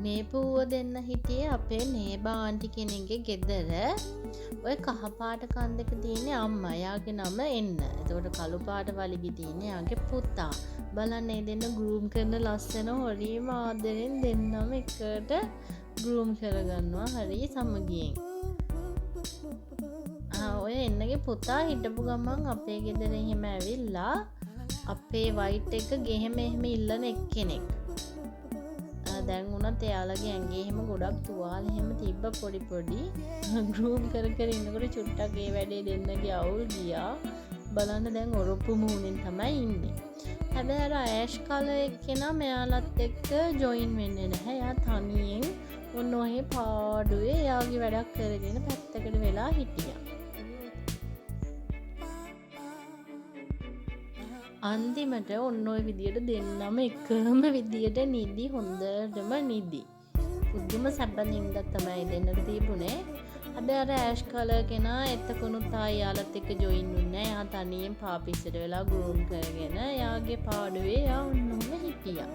මේ පුව්ව දෙන්න හිටියේ අපේ නේබා ආන්ටි කෙනෙක්ගේ ගෙදර. ඔය කහපාට කන් දෙක තියෙන්නේ අම්මා. එයාගේ නම එන්න. එතකොට කළු පාට වලිගි තියෙන්නේ එයාගේ පුතා. බලන්න මේ දෙන්න ගෲම් කරන ලස්සන හොරීම ආදරෙන් දෙන්නම එකට ගෲම් කරගන්නවා. හරි සමගියෙන්. ඔය එන්නගේ පුතා හිටපු ගමන් අපේ ගෙදර එහෙම ඇවිල්ලා අපේ වයිට් එක ගෙහෙම එහෙම ඉල්ලන එක්කෙනෙක්. දැන් උනත් එයාලගේ ඇඟේ එහෙම ගොඩක් තුවාල එහෙම තිබ්බ පොඩි ගෲම් කර කර ඉන්නකොට චුට්ටක් ඒ වැඩේ දෙන්නගේ අවුල් ගියා. බලන්න දැන් ඔරොප්පු මූණෙන් තමයි ඉන්නේ. හැබැයි අර ඇෂ් කලර් එක්කෙනා මෙයාලත් එක්ක ජොයින් වෙන්නේ නැහැ. එයා තනියෙන් ඔන්න ඔහේ පාඩුවේ එයාගේ වැඩක් කරගෙන පැත්තකට වෙලා හිටියා. අන්තිමට ඔන්න ඔය විදියට දෙන්නම එකම විදියට නිදි හොඳටම නිදි. පුදුම සැපනින්ද තමයි දෙන්නට තිබුණේ. හැබැයි අර ඇෂ් කලර් කෙනා එතකොනුත් ආයෙ යාලත් එක්ක ජොයින් වුණේ නැහැ. එයා තනියෙන් පාපිස්සට වෙලා ගෲම් කරගෙන එයාගේ පාඩුවේ එයා ඔන්නෝම හිටියා.